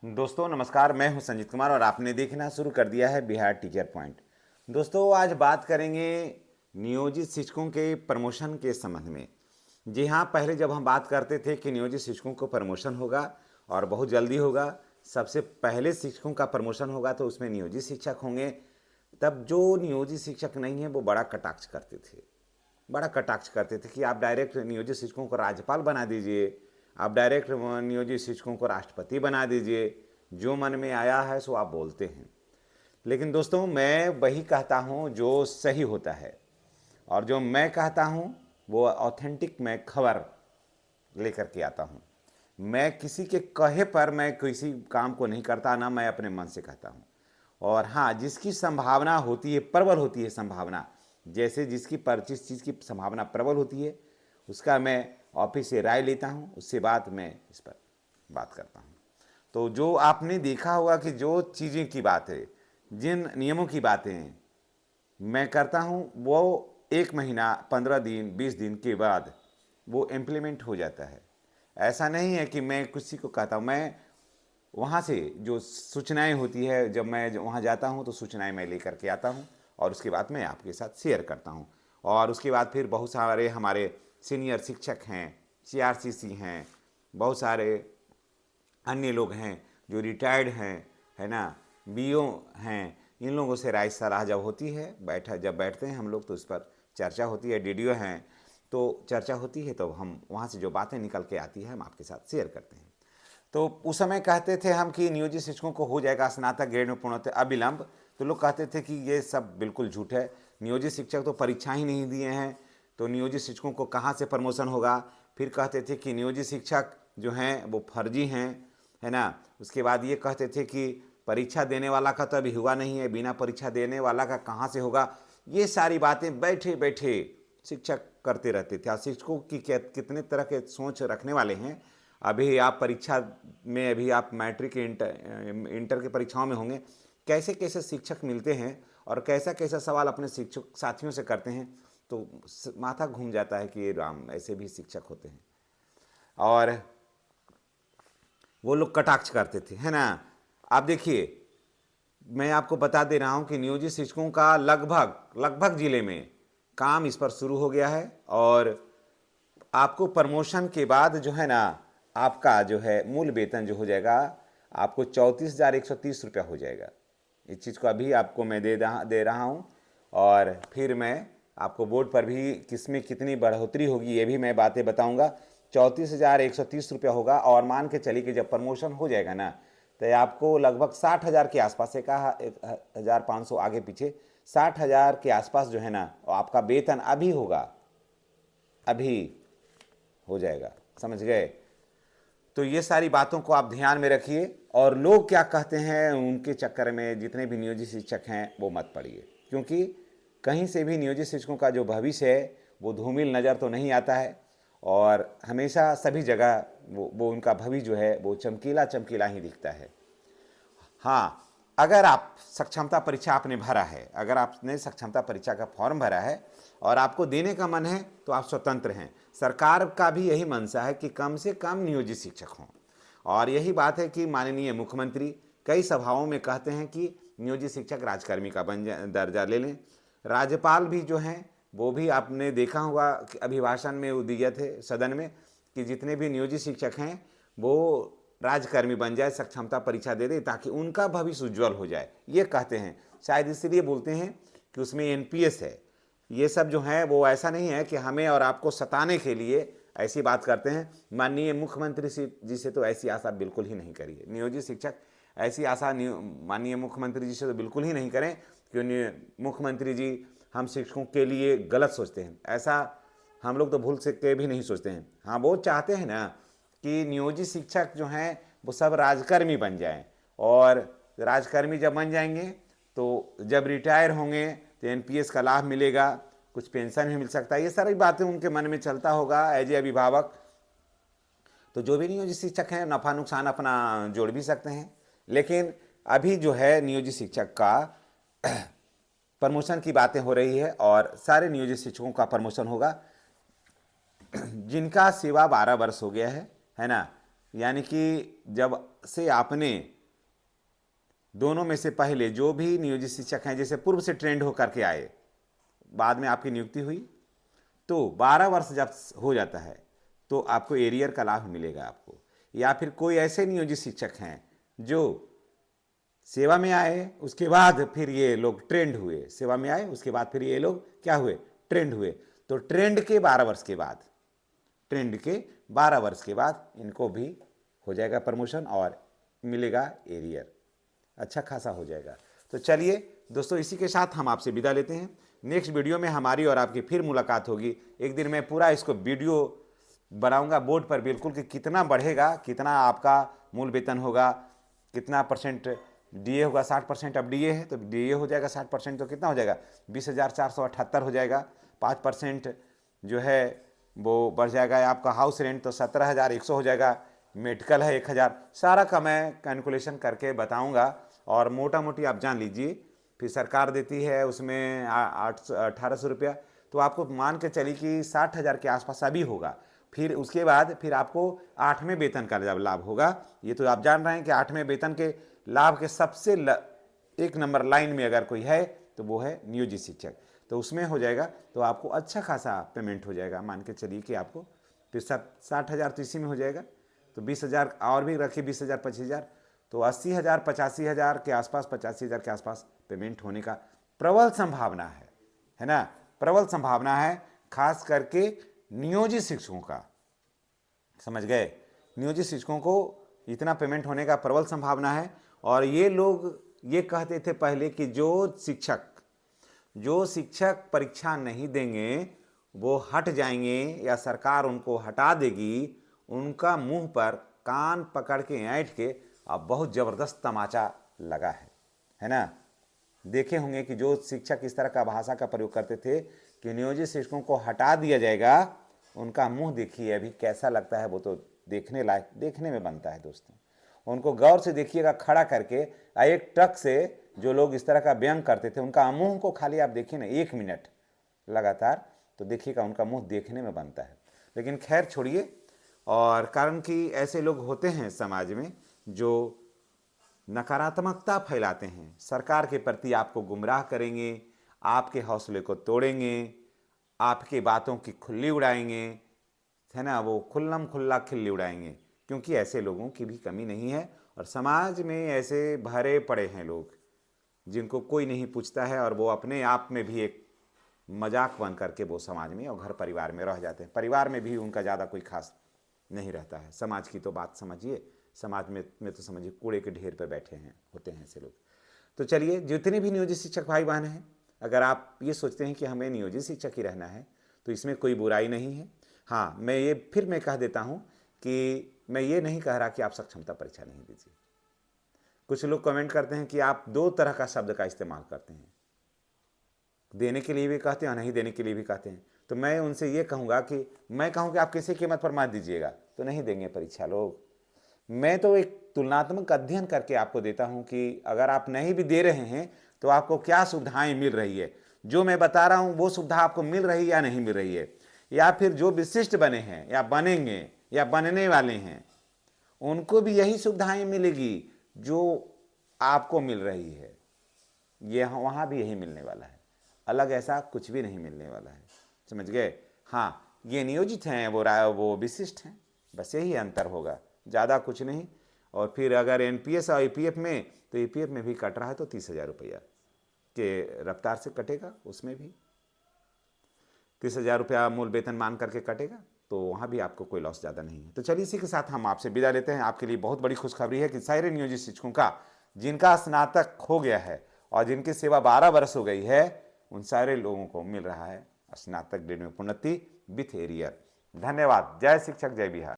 दोस्तों नमस्कार, मैं हूं संजीत कुमार और आपने देखना शुरू कर दिया है बिहार टीचर पॉइंट। दोस्तों आज बात करेंगे नियोजित शिक्षकों के प्रमोशन के संबंध में। जी हाँ, पहले जब हम बात करते थे कि नियोजित शिक्षकों को प्रमोशन होगा और बहुत जल्दी होगा, सबसे पहले शिक्षकों का प्रमोशन होगा तो उसमें नियोजित शिक्षक होंगे। तब जो नियोजित शिक्षक नहीं है वो बड़ा कटाक्ष करते थे, बड़ा कटाक्ष करते थे कि आप डायरेक्ट नियोजित शिक्षकों को राज्यपाल बना दीजिए, आप डायरेक्ट नियोजित शिक्षकों को राष्ट्रपति बना दीजिए, जो मन में आया है सो आप बोलते हैं। लेकिन दोस्तों मैं वही कहता हूँ जो सही होता है, और जो मैं कहता हूँ वो ऑथेंटिक मैं खबर लेकर के आता हूँ। मैं किसी के कहे पर मैं किसी काम को नहीं करता, ना मैं अपने मन से कहता हूँ। और हाँ, जिसकी संभावना होती है, प्रबल होती है संभावना, जैसे जिसकी जिस चीज़ की संभावना प्रबल होती है उसका मैं ऑफिस से राय लेता हूँ, उससे बाद मैं इस पर बात करता हूँ। तो जो आपने देखा होगा कि जो चीज़ें की बात है, जिन नियमों की बातें मैं करता हूँ, वो 1 महीना 15 दिन 20 दिन के बाद वो इम्प्लीमेंट हो जाता है। ऐसा नहीं है कि मैं किसी को कहता हूँ, मैं वहाँ से जो सूचनाएं होती है, जब मैं वहाँ जाता हूँ तो सूचनाएं मैं लेकर के आता हूँ और उसके बाद मैं आपके साथ शेयर करता हूँ। और उसके बाद फिर बहुत सारे हमारे सीनियर शिक्षक हैं, सीआरसीसी हैं, बहुत सारे अन्य लोग हैं जो रिटायर्ड हैं, है ना, बीओ हैं, इन लोगों से राय सलाह जब होती है, जब बैठते हैं हम लोग तो इस पर चर्चा होती है। डीडीओ हैं तो चर्चा होती है, तो हम वहाँ से जो बातें निकल के आती है हम आपके साथ शेयर करते हैं। तो उस समय कहते थे हम कि नियोजित शिक्षकों को हो जाएगा स्नातक ग्रेड में पूर्णतः अविलंब। तो लोग कहते थे कि ये सब बिल्कुल झूठ है, नियोजित शिक्षक तो परीक्षा ही नहीं दिए हैं, तो नियोजित शिक्षकों को कहाँ से प्रमोशन होगा। फिर कहते थे कि नियोजित शिक्षक जो हैं वो फर्जी हैं, है ना। उसके बाद ये कहते थे कि परीक्षा देने वाला का तो अभी हुआ नहीं है, बिना परीक्षा देने वाला का कहाँ से होगा। ये सारी बातें बैठे बैठे शिक्षक करते रहते थे। और शिक्षकों की कितने तरह के सोच रखने वाले हैं। अभी आप परीक्षा में, अभी आप मैट्रिक इंटर के परीक्षाओं में होंगे, कैसे कैसे शिक्षक मिलते हैं और कैसा कैसा सवाल अपने शिक्षक साथियों से करते हैं, तो माथा घूम जाता है कि ये राम, ऐसे भी शिक्षक होते हैं। और वो लोग कटाक्ष करते थे, है ना। आप देखिए, मैं आपको बता दे रहा हूँ कि नियोजित शिक्षकों का लगभग लगभग जिले में काम इस पर शुरू हो गया है। और आपको प्रमोशन के बाद जो है ना, आपका जो है मूल वेतन जो हो जाएगा, आपको 34,130 रुपया हो जाएगा। इस चीज़ को अभी आपको मैं दे रहा हूँ। और फिर मैं आपको बोर्ड पर भी किसमें कितनी बढ़ोतरी होगी ये भी मैं बातें बताऊँगा। 34,130 रुपया होगा। और मान के चलिए कि जब प्रमोशन हो जाएगा ना, तो आपको लगभग 60,000 के आसपास से, कहा 1,500 आगे पीछे, 60,000 के आसपास जो है ना आपका वेतन अभी होगा, अभी हो जाएगा, समझ गए। तो ये सारी बातों को आप ध्यान में रखिए। और लोग क्या कहते हैं उनके चक्कर में जितने भी नियोजित शिक्षक हैं वो मत पड़िए, क्योंकि कहीं से भी नियोजित शिक्षकों का जो भविष्य है वो धूमिल नज़र तो नहीं आता है। और हमेशा सभी जगह वो उनका भविष्य जो है वो चमकीला चमकीला ही दिखता है। हाँ, अगर आप सक्षमता परीक्षा आपने भरा है, अगर आपने सक्षमता परीक्षा का फॉर्म भरा है और आपको देने का मन है तो आप स्वतंत्र हैं। सरकार का भी यही मंशा है कि कम से कम नियोजित शिक्षक हों। और यही बात है कि माननीय मुख्यमंत्री कई सभाओं में कहते हैं कि नियोजित शिक्षक राजकर्मी का दर्जा ले लें। राज्यपाल भी जो हैं वो भी आपने देखा होगा कि अभिभाषण में वो दिए थे सदन में कि जितने भी नियोजित शिक्षक हैं वो राजकर्मी बन जाए, सक्षमता परीक्षा दे दे, ताकि उनका भविष्य उज्जवल हो जाए। ये कहते हैं, शायद इसलिए बोलते हैं कि उसमें एनपीएस है। ये सब जो है वो ऐसा नहीं है कि हमें और आपको सताने के लिए ऐसी बात करते हैं। माननीय मुख्यमंत्री जी से तो ऐसी आशा बिल्कुल ही नहीं करिए। नियोजित शिक्षक ऐसी आशा माननीय मुख्यमंत्री जी से तो बिल्कुल ही नहीं करें, क्योंकि मुख्यमंत्री जी हम शिक्षकों के लिए गलत सोचते हैं। ऐसा हम लोग तो भूल से के भी नहीं सोचते हैं। हाँ, वो चाहते हैं ना कि नियोजित शिक्षक जो हैं वो सब राजकर्मी बन जाएं। और राजकर्मी जब बन जाएंगे तो जब रिटायर होंगे तो एनपीएस का लाभ मिलेगा, कुछ पेंशन भी मिल सकता है। ये सारी बातें उनके मन में चलता होगा एज ए अभिभावक। तो जो भी नियोजित शिक्षक हैं नफ़ा नुकसान अपना जोड़ भी सकते हैं। लेकिन अभी जो है नियोजित शिक्षक का प्रमोशन की बातें हो रही है और सारे नियोजित शिक्षकों का प्रमोशन होगा जिनका सेवा 12 वर्ष हो गया है ना। यानी कि जब से आपने दोनों में से पहले जो भी नियोजित शिक्षक हैं, जैसे पूर्व से ट्रेंड होकर के आए, बाद में आपकी नियुक्ति हुई, तो 12 वर्ष जब हो जाता है तो आपको एरियर का लाभ मिलेगा आपको। या फिर कोई ऐसे नियोजित शिक्षक हैं जो सेवा में आए, उसके बाद फिर ये लोग ट्रेंड हुए, सेवा में आए उसके बाद फिर ये लोग क्या हुए, ट्रेंड हुए, तो ट्रेंड के 12 वर्ष के बाद, ट्रेंड के 12 वर्ष के बाद इनको भी हो जाएगा प्रमोशन और मिलेगा एरियर, अच्छा खासा हो जाएगा। तो चलिए दोस्तों, इसी के साथ हम आपसे विदा लेते हैं। नेक्स्ट वीडियो में हमारी और आपकी फिर मुलाकात होगी। एक दिन मैं पूरा इसको वीडियो बनाऊंगा बोर्ड पर बिल्कुल कि कितना बढ़ेगा, कितना आपका मूल वेतन होगा, कितना परसेंट डीए होगा। 60% अब डीए है तो डीए हो जाएगा 60%, तो कितना हो जाएगा 20,478 हो जाएगा। 5% जो है वो बढ़ जाएगा आपका हाउस रेंट, तो 17,100 हो जाएगा। मेडिकल है 1,000, सारा का मैं कैलकुलेशन करके बताऊंगा। और मोटा मोटी आप जान लीजिए, फिर सरकार देती है उसमें 1800 रुपया, तो आपको मान के चलिए कि 60,000 के आसपास अभी होगा। फिर उसके बाद फिर आपको 8वें वेतन का जब लाभ होगा, ये तो आप जान रहे हैं कि 8वें वेतन के लाभ के सबसे एक नंबर लाइन में अगर कोई है तो वो है नियोजित शिक्षक, तो उसमें हो जाएगा तो आपको अच्छा खासा पेमेंट हो जाएगा। मान के चलिए कि आपको फिर 60,000 तो इसी में हो जाएगा, तो 20,000 और भी रखिए, 20,000 25,000, तो 80,000 85,000 के आसपास, 85,000 के आसपास पेमेंट होने का प्रबल संभावना है ना, प्रबल संभावना है, खास करके नियोजित शिक्षकों का। समझ गए, नियोजित शिक्षकों को इतना पेमेंट होने का प्रबल संभावना है। और ये लोग ये कहते थे पहले कि जो शिक्षक परीक्षा नहीं देंगे वो हट जाएंगे या सरकार उनको हटा देगी, उनका मुंह पर कान पकड़ के ऐंठ के अब बहुत ज़बरदस्त तमाचा लगा है ना। देखे होंगे कि जो शिक्षक इस तरह का भाषा का प्रयोग करते थे कि नियोजित शिक्षकों को हटा दिया जाएगा, उनका मुंह देखिए अभी कैसा लगता है, वो तो देखने लायक, देखने में बनता है दोस्तों। उनको गौर से देखिएगा खड़ा करके, एक ट्रक से जो लोग इस तरह का व्यंग करते थे उनका मुंह को खाली आप देखिए ना 1 मिनट लगातार, तो देखिएगा उनका मुंह देखने में बनता है। लेकिन खैर छोड़िए, और कारण कि ऐसे लोग होते हैं समाज में जो नकारात्मकता फैलाते हैं, सरकार के प्रति आपको गुमराह करेंगे, आपके हौसले को तोड़ेंगे, आपकी बातों की खुल्ली उड़ाएंगे, है ना, वो खुल्लम खुल्ला खिल्ली उड़ाएंगे, क्योंकि ऐसे लोगों की भी कमी नहीं है। और समाज में ऐसे भरे पड़े हैं लोग जिनको कोई नहीं पूछता है, और वो अपने आप में भी एक मजाक बन करके वो समाज में और घर परिवार में रह जाते हैं। परिवार में भी उनका ज़्यादा कोई खास नहीं रहता है। समाज की तो बात समझिए, समाज में तो समझिए कूड़े के ढेर पर बैठे हैं, होते हैं ऐसे लोग। तो चलिए, जितने भी नियोजित शिक्षक भाई बहन हैं, अगर आप ये सोचते हैं कि हमें नियोजित शिक्षक ही रहना है तो इसमें कोई बुराई नहीं है। हाँ, मैं कह देता हूँ कि मैं ये नहीं कह रहा कि आप सक्षमता परीक्षा नहीं दीजिए। कुछ लोग कमेंट करते हैं कि आप 2 तरह का शब्द का इस्तेमाल करते हैं, देने के लिए भी कहते हैं और नहीं देने के लिए भी कहते हैं। तो मैं उनसे ये कहूँगा कि मैं कहूँ कि आप किसी कीमत पर मत दीजिएगा तो नहीं देंगे परीक्षा लोग। मैं तो एक तुलनात्मक अध्ययन करके आपको देता हूँ कि अगर आप नहीं भी दे रहे हैं तो आपको क्या सुविधाएं मिल रही है। जो मैं बता रहा हूँ वो सुविधा आपको मिल रही है या नहीं मिल रही है, या फिर जो विशिष्ट बने हैं या बनेंगे या बनने वाले हैं उनको भी यही सुविधाएं मिलेगी जो आपको मिल रही है। ये वहाँ भी यही मिलने वाला है, अलग ऐसा कुछ भी नहीं मिलने वाला है। समझ गए। हाँ, ये नियोजित हैं, वो विशिष्ट हैं, बस यही अंतर होगा, ज़्यादा कुछ नहीं। और फिर अगर एनपीएस और ईपीएफ में, तो ईपीएफ में भी कट रहा है तो 30,000 रुपया के रफ्तार से कटेगा, उसमें भी 30,000 रुपया मूल वेतन मान करके कटेगा, तो वहाँ भी आपको कोई लॉस ज़्यादा नहीं है। तो चलिए, इसी के साथ हम आपसे विदा लेते हैं। आपके लिए बहुत बड़ी खुशखबरी है कि सारे नियोजित शिक्षकों का जिनका स्नातक हो गया है और जिनकी सेवा 12 वर्ष हो गई है, उन सारे लोगों को मिल रहा है स्नातक ग्रेड में प्रोन्नति विथ एरियर। धन्यवाद। जय शिक्षक, जय बिहार।